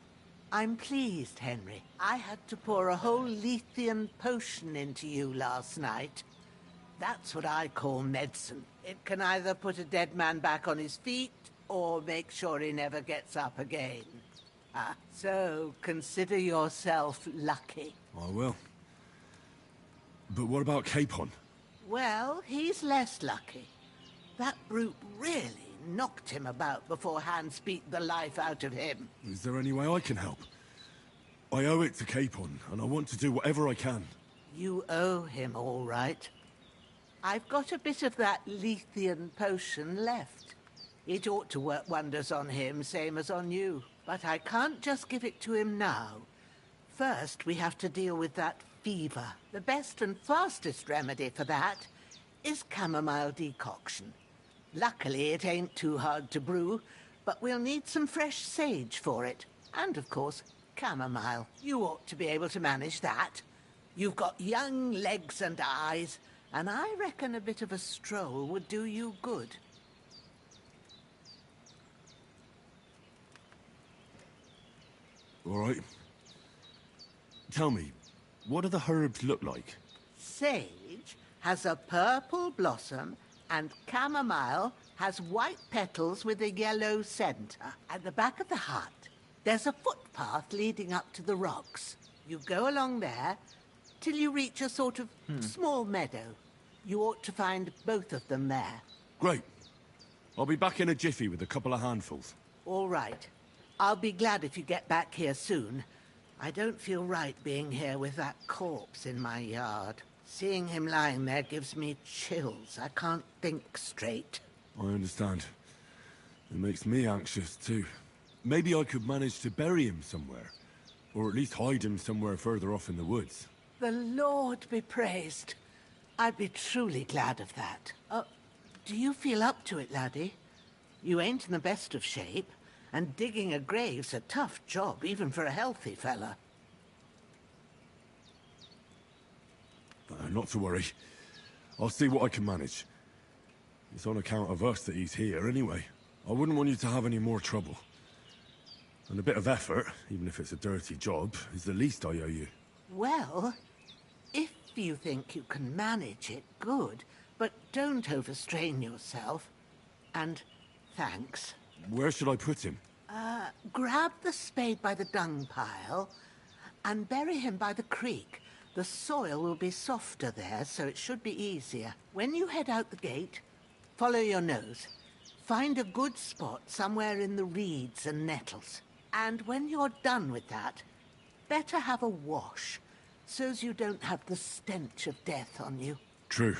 Speaker 17: I'm pleased, Henry. I had to pour a whole Lethean potion into you last night. That's what I call medicine. It can either put a dead man back on his feet, or make sure he never gets up again. So consider yourself lucky.
Speaker 15: I will. But what about Capon?
Speaker 17: Well, he's less lucky. That brute really knocked him about before Hans beat the life out of him.
Speaker 15: Is there any way I can help? I owe it to Capon, and I want to do whatever I can.
Speaker 17: You owe him, all right. I've got a bit of that Lethean potion left. It ought to work wonders on him, same as on you. But I can't just give it to him now. First, we have to deal with that fever. The best and fastest remedy for that is chamomile decoction. Luckily, it ain't too hard to brew, but we'll need some fresh sage for it. And, of course, chamomile. You ought to be able to manage that. You've got young legs and eyes, and I reckon a bit of a stroll would do you good.
Speaker 15: All right. Tell me, what do the herbs look like?
Speaker 17: Sage has a purple blossom, and chamomile has white petals with a yellow center. At the back of the hut, there's a footpath leading up to the rocks. You go along there till you reach a sort of small meadow. You ought to find both of them there.
Speaker 15: Great. I'll be back in a jiffy with a couple of handfuls.
Speaker 17: All right. I'll be glad if you get back here soon. I don't feel right being here with that corpse in my yard. Seeing him lying there gives me chills. I can't think straight.
Speaker 15: I understand. It makes me anxious, too. Maybe I could manage to bury him somewhere. Or at least hide him somewhere further off in the woods.
Speaker 17: The Lord be praised. I'd be truly glad of that. Do you feel up to it, laddie? You ain't in the best of shape, and digging a grave's a tough job, even for a healthy fella.
Speaker 15: Not to worry. I'll see what I can manage. It's on account of us that he's here, anyway. I wouldn't want you to have any more trouble. And a bit of effort, even if it's a dirty job, is the least I owe you.
Speaker 17: Well, if you think you can manage it, good. But don't overstrain yourself. And thanks.
Speaker 15: Where should I put him?
Speaker 17: Grab the spade by the dung pile and bury him by the creek. The soil will be softer there, so it should be easier. When you head out the gate, follow your nose. Find a good spot somewhere in the reeds and nettles. And when you're done with that, better have a wash, so's you don't have the stench of death on you.
Speaker 15: True.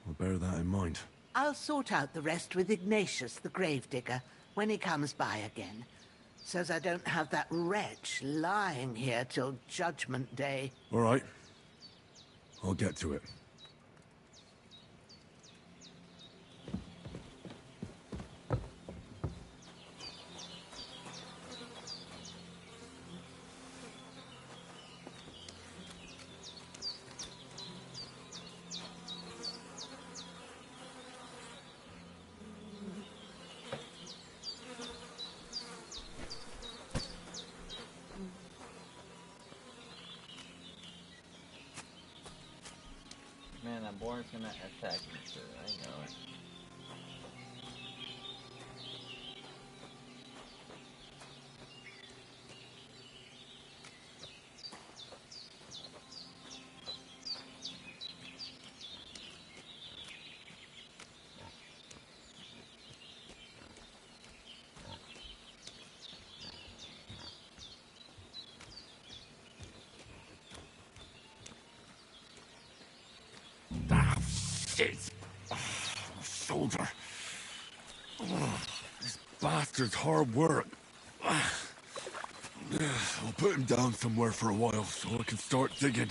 Speaker 15: I'll bear that in mind.
Speaker 17: I'll sort out the rest with Ignatius, the gravedigger, when he comes by again, so's I don't have that wretch lying here till Judgment Day.
Speaker 15: All right. I'll get to it.
Speaker 8: Man, that boar's gonna attack me too, I know it.
Speaker 15: Shit! Oh, my shoulder. Oh, this bastard's hard work. I'll put him down somewhere for a while so I can start digging.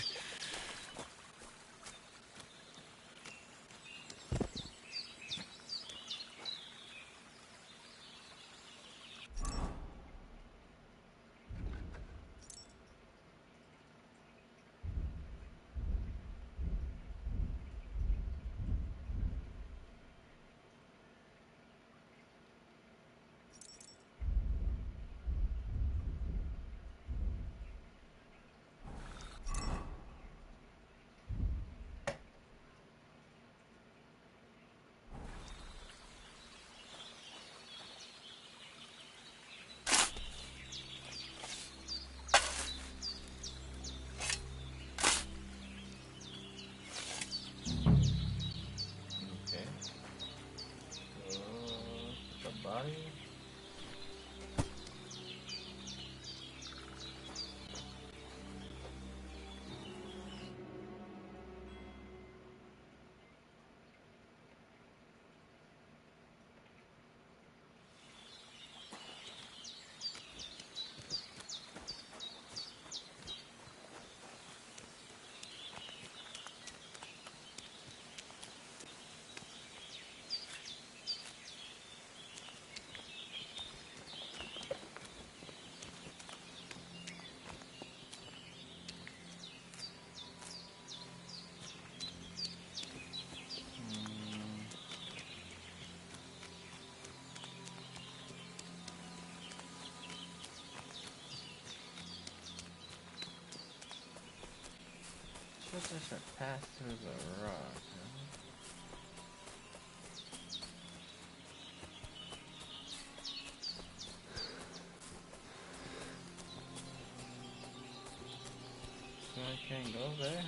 Speaker 8: Body. Just pass through the rock, huh? So I can't go there?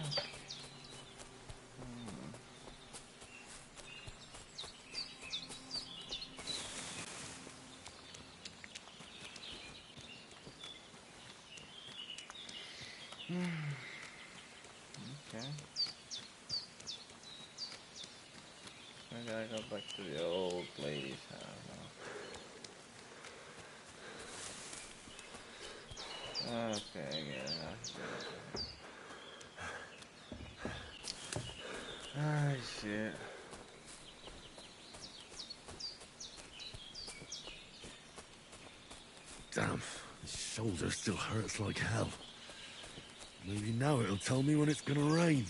Speaker 8: Okay. I gotta go back to the old lady's house. Okay, yeah. Ah, shit.
Speaker 15: Damn, my shoulder still hurts like hell. Maybe now it'll tell me when it's gonna rain.